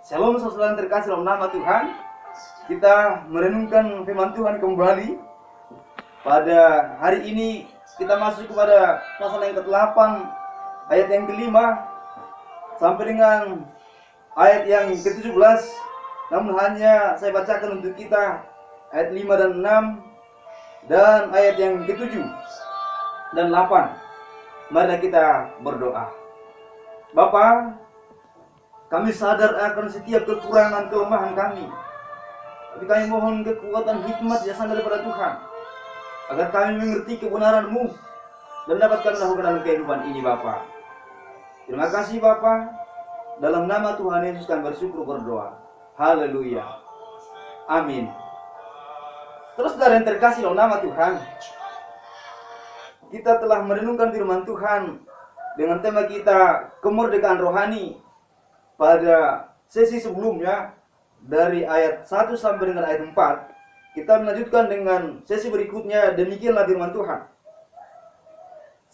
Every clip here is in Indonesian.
Shalom saudara yang terkasih dalam nama Tuhan. Kita merenungkan firman Tuhan kembali. Pada hari ini kita masuk kepada pasal yang ke-8 ayat yang ke-5 sampai dengan ayat yang ke-17. Namun hanya saya bacakan untuk kita ayat 5 dan 6 dan ayat yang ke-7 dan 8. Marilah kita berdoa. Bapa, kami sadar akan setiap kekurangan kelemahan kami. Tapi kami mohon kekuatan hikmat yang datang daripada Tuhan, agar kami mengerti kebenaran-Mu dan dapat kami lakukan dalam kehidupan ini, Bapa. Terima kasih, Bapa. Dalam nama Tuhan Yesus kami bersyukur berdoa. Haleluya. Amin. Terus saudara yang terkasih dalam nama Tuhan, kita telah merenungkan firman Tuhan dengan tema kita kemerdekaan rohani. Pada sesi sebelumnya dari ayat 1 sampai dengan ayat 4, kita melanjutkan dengan sesi berikutnya. Demikianlah firman Tuhan.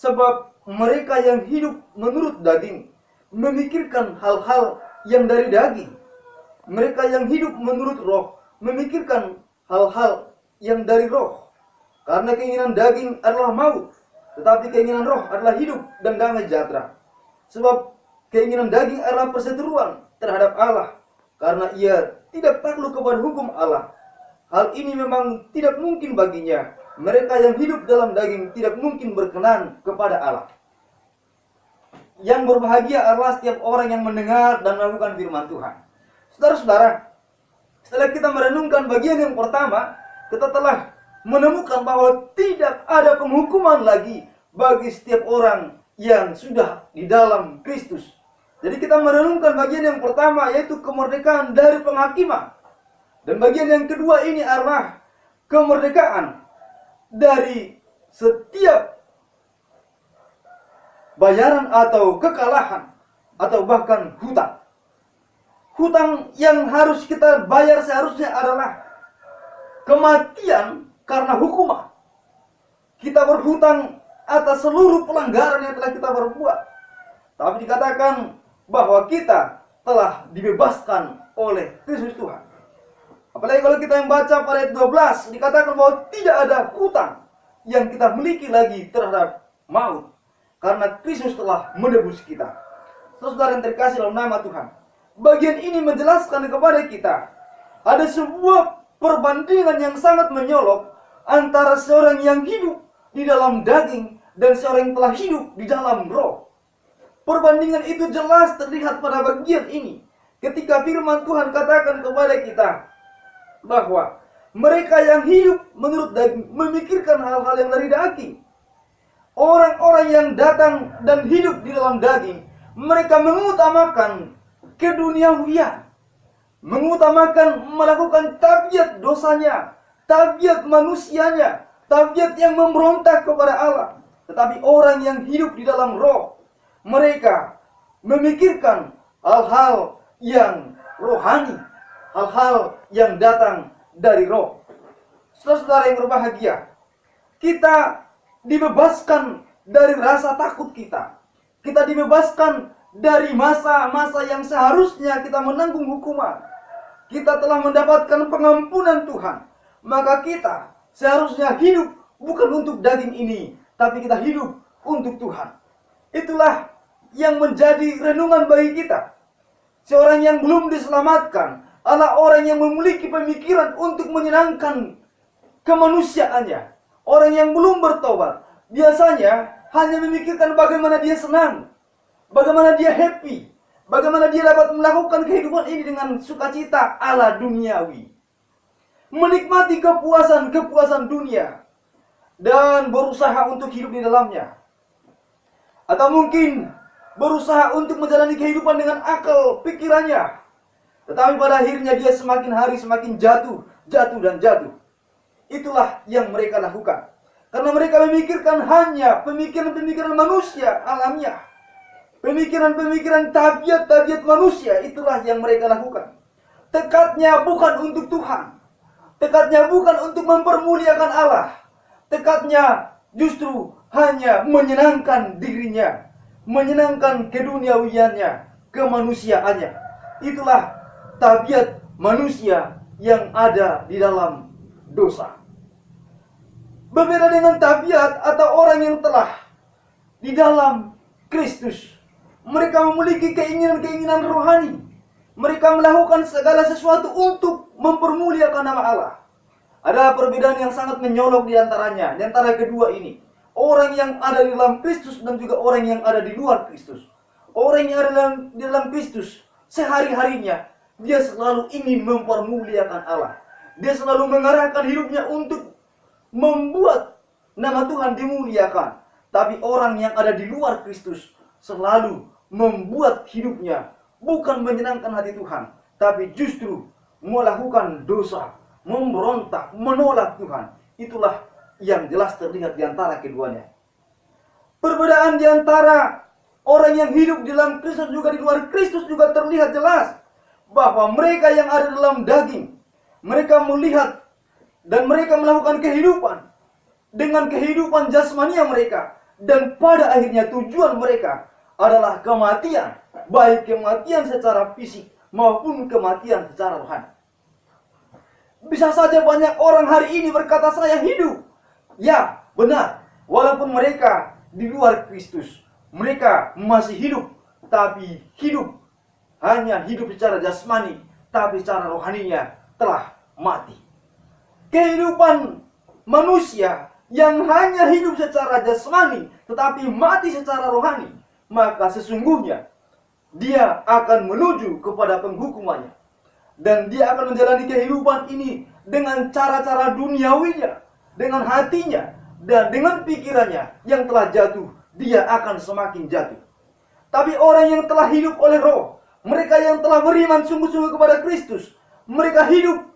Sebab mereka yang hidup menurut daging memikirkan hal-hal yang dari daging. Mereka yang hidup menurut roh memikirkan hal-hal yang dari roh. Karena keinginan daging adalah maut, tetapi keinginan roh adalah hidup dan damai sejahtera. Sebab keinginan daging adalah perseteruan terhadap Allah, karena ia tidak takluk kepada hukum Allah. Hal ini memang tidak mungkin baginya. Mereka yang hidup dalam daging tidak mungkin berkenan kepada Allah. Yang berbahagia adalah setiap orang yang mendengar dan melakukan firman Tuhan. Saudara-saudara, setelah kita merenungkan bagian yang pertama, kita telah menemukan bahwa tidak ada penghukuman lagi bagi setiap orang yang sudah di dalam Kristus. Jadi kita merenungkan bagian yang pertama, yaitu kemerdekaan dari penghakiman. Dan bagian yang kedua ini adalah kemerdekaan dari setiap bayaran atau kekalahan atau bahkan hutang. Hutang yang harus kita bayar seharusnya adalah kematian karena hukuman. Kita berhutang atas seluruh pelanggaran yang telah kita berbuat. Tapi dikatakan bahwa kita telah dibebaskan oleh Kristus Tuhan. Apalagi kalau kita membaca pada ayat 12, dikatakan bahwa tidak ada hutang yang kita miliki lagi terhadap maut, karena Kristus telah menebus kita. Saudara yang terkasih dalam nama Tuhan, bagian ini menjelaskan kepada kita ada sebuah perbandingan yang sangat menyolok antara seorang yang hidup di dalam daging dan seorang yang telah hidup di dalam roh. Perbandingan itu jelas terlihat pada bagian ini, ketika firman Tuhan katakan kepada kita bahwa mereka yang hidup menurut daging memikirkan hal-hal yang dari daging. Orang-orang yang datang dan hidup di dalam daging, mereka mengutamakan keduniawian, mengutamakan melakukan tabiat dosanya, tabiat manusianya, tabiat yang memberontak kepada Allah. Tetapi orang yang hidup di dalam roh, mereka memikirkan hal-hal yang rohani, hal-hal yang datang dari roh. Saudara-saudara yang berbahagia, kita dibebaskan dari rasa takut kita. Kita dibebaskan dari masa-masa yang seharusnya kita menanggung hukuman. Kita telah mendapatkan pengampunan Tuhan. Maka kita seharusnya hidup bukan untuk daging ini, tapi kita hidup untuk Tuhan. Itulah yang menjadi renungan bagi kita. Seorang yang belum diselamatkan adalah orang yang memiliki pemikiran untuk menyenangkan kemanusiaannya. Orang yang belum bertobat biasanya hanya memikirkan bagaimana dia senang, bagaimana dia happy, bagaimana dia dapat melakukan kehidupan ini dengan sukacita ala duniawi, menikmati kepuasan dunia dan berusaha untuk hidup di dalamnya. Atau mungkin berusaha untuk menjalani kehidupan dengan akal pikirannya. Tetapi pada akhirnya dia semakin hari semakin jatuh dan jatuh. Itulah yang mereka lakukan. Karena mereka memikirkan hanya pemikiran-pemikiran manusia alamiah. Pemikiran-pemikiran tabiat manusia, itulah yang mereka lakukan. Tekadnya bukan untuk Tuhan. Tekadnya bukan untuk mempermuliakan Allah. Tekadnya justru hanya menyenangkan dirinya, menyenangkan keduniawiannya, kemanusiaannya. Itulah tabiat manusia yang ada di dalam dosa. Berbeda dengan tabiat atau orang yang telah di dalam Kristus. Mereka memiliki keinginan-keinginan rohani. Mereka melakukan segala sesuatu untuk mempermuliakan nama Allah. Ada perbedaan yang sangat menyolok di antaranya, di antara kedua ini. Orang yang ada di dalam Kristus dan juga orang yang ada di luar Kristus. Orang yang ada di dalam Kristus, sehari-harinya dia selalu ingin mempermuliakan Allah. Dia selalu mengarahkan hidupnya untuk membuat nama Tuhan dimuliakan. Tapi orang yang ada di luar Kristus selalu membuat hidupnya bukan menyenangkan hati Tuhan, tapi justru melakukan dosa, memberontak, menolak Tuhan. Itulah yang jelas terlihat di antara keduanya. Perbedaan di antara orang yang hidup di dalam Kristus juga di luar Kristus juga terlihat jelas. Bahwa mereka yang ada dalam daging, mereka melihat dan mereka melakukan kehidupan dengan kehidupan jasmania mereka. Dan pada akhirnya tujuan mereka adalah kematian. Baik kematian secara fisik maupun kematian secara rohani. Bisa saja banyak orang hari ini berkata saya hidup. Ya, benar. Walaupun mereka di luar Kristus, mereka masih hidup. Tapi hidup hanya hidup secara jasmani, tapi secara rohaninya telah mati. Kehidupan manusia yang hanya hidup secara jasmani, tetapi mati secara rohani, maka sesungguhnya dia akan menuju kepada penghukumannya. Dan dia akan menjalani kehidupan ini dengan cara-cara duniawinya, dengan hatinya, dan dengan pikirannya yang telah jatuh, dia akan semakin jatuh. Tapi orang yang telah hidup oleh roh, mereka yang telah beriman sungguh-sungguh kepada Kristus, mereka hidup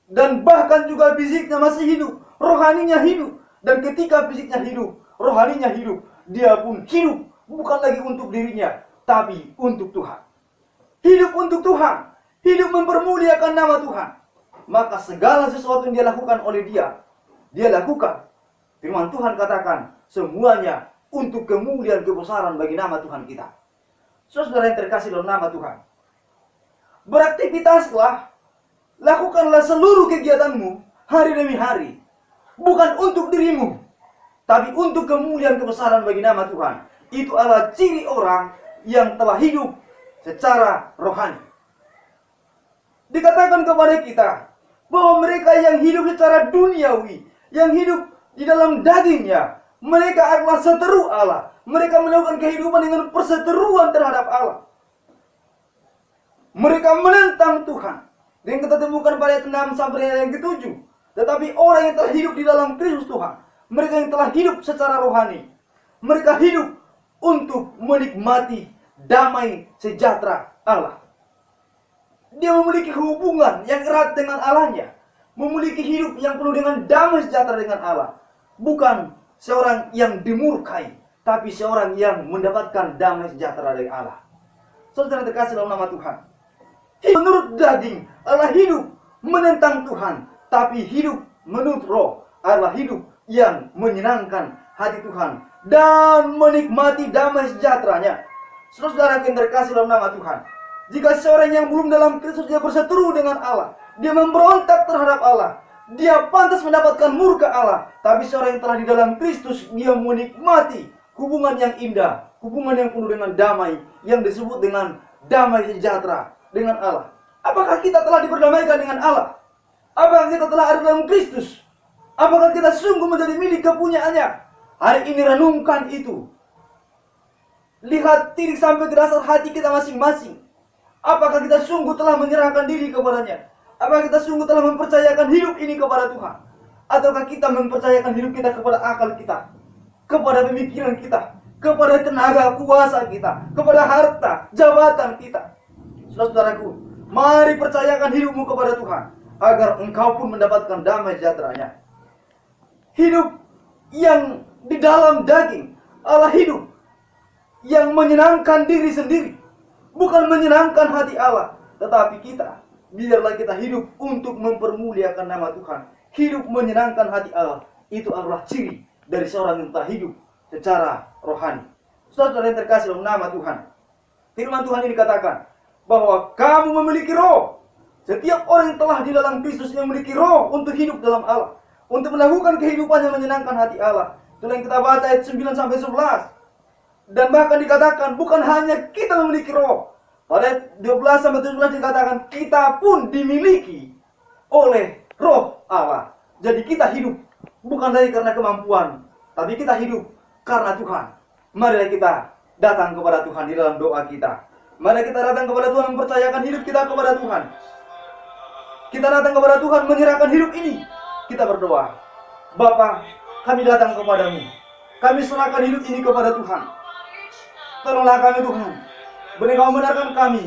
dan bahkan juga fisiknya masih hidup, rohaninya hidup. Dan ketika fisiknya hidup, rohaninya hidup, dia pun hidup bukan lagi untuk dirinya, tapi untuk Tuhan. Hidup untuk Tuhan, hidup mempermuliakan nama Tuhan. Maka segala sesuatu yang dia lakukan oleh dia lakukan. Firman Tuhan katakan, semuanya untuk kemuliaan kebesaran bagi nama Tuhan kita. Saudara yang terkasih dalam nama Tuhan, beraktivitaslah, lakukanlah seluruh kegiatanmu hari demi hari. Bukan untuk dirimu, tapi untuk kemuliaan kebesaran bagi nama Tuhan. Itu adalah ciri orang yang telah hidup secara rohani. Dikatakan kepada kita bahwa mereka yang hidup secara duniawi, yang hidup di dalam dagingnya, mereka adalah seteru Allah. Mereka melakukan kehidupan dengan perseteruan terhadap Allah. Mereka menentang Tuhan. Yang kita temukan pada ayat 6 sampai ayat yang ke-7. Tetapi orang yang telah hidup di dalam Kristus Tuhan, mereka yang telah hidup secara rohani, mereka hidup untuk menikmati damai sejahtera Allah. Dia memiliki hubungan yang erat dengan Allahnya, memiliki hidup yang penuh dengan damai sejahtera dengan Allah. Bukan seorang yang dimurkai, tapi seorang yang mendapatkan damai sejahtera dari Allah. Saudara terkasih dalam nama Tuhan, menurut daging adalah hidup menentang Tuhan. Tapi hidup menurut roh adalah hidup yang menyenangkan hati Tuhan dan menikmati damai sejahteranya. Saudara yang terkasih dalam nama Tuhan, jika seorang yang belum dalam Kristus dia berseteru dengan Allah, dia memberontak terhadap Allah, dia pantas mendapatkan murka Allah. Tapi seorang yang telah di dalam Kristus, dia menikmati hubungan yang indah, hubungan yang penuh dengan damai, yang disebut dengan damai sejahtera dengan Allah. Apakah kita telah diperdamaikan dengan Allah? Apakah kita telah ada dalam Kristus? Apakah kita sungguh menjadi milik kepunyaannya? Hari ini renungkan itu. Lihat titik sampai ke dasar hati kita masing-masing. Apakah kita sungguh telah menyerahkan diri kepadanya? Apakah kita sungguh telah mempercayakan hidup ini kepada Tuhan? Ataukah kita mempercayakan hidup kita kepada akal kita, kepada pemikiran kita, kepada tenaga kuasa kita, kepada harta, jabatan kita? Saudaraku, mari percayakan hidupmu kepada Tuhan, agar engkau pun mendapatkan damai sejahteranya. Hidup yang di dalam daging adalah hidup yang menyenangkan diri sendiri, bukan menyenangkan hati Allah. Tetapi kita, biarlah kita hidup untuk mempermuliakan nama Tuhan. Hidup menyenangkan hati Allah, itu adalah ciri dari seorang yang telah hidup secara rohani. Saudara yang terkasih dalam nama Tuhan, firman Tuhan ini katakan bahwa kamu memiliki roh. Setiap orang yang telah di dalam Kristus yang memiliki roh untuk hidup dalam Allah, untuk melakukan kehidupan yang menyenangkan hati Allah. Itulah yang kita baca ayat 9 sampai 11. Dan bahkan dikatakan bukan hanya kita memiliki roh. Pada 12 sampai 17 dikatakan kita pun dimiliki oleh roh Allah. Jadi kita hidup bukan lagi karena kemampuan, tapi kita hidup karena Tuhan. Marilah kita datang kepada Tuhan di dalam doa kita. Mari kita datang kepada Tuhan, mempercayakan hidup kita kepada Tuhan. Kita datang kepada Tuhan, menyerahkan hidup ini. Kita berdoa, Bapa, kami datang kepadamu. Kami serahkan hidup ini kepada Tuhan. Tolonglah kami Tuhan. Beri Kau membenarkan kami.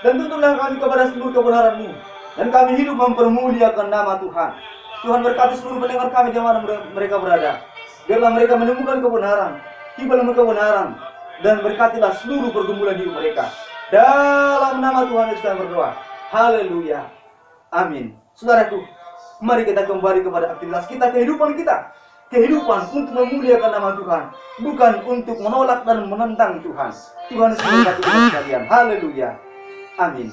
Dan tuntunlah kami kepada seluruh kebenaran-Mu. Dan kami hidup mempermuliakan nama Tuhan. Tuhan berkati seluruh pendengar kami di mana mereka berada. Biarlah mereka menemukan kebenaran, menemukan kebenaran, dan berkatilah seluruh pergumulan hidup mereka. Dalam nama Tuhan Yesus kami berdoa. Haleluya. Amin. Saudaraku, mari kita kembali kepada aktivitas kita, kehidupan kita. Kehidupan untuk memuliakan nama Tuhan, bukan untuk menolak dan menentang Tuhan. Tuhan Yesus memberkati kita sekalian. Haleluya. Amin.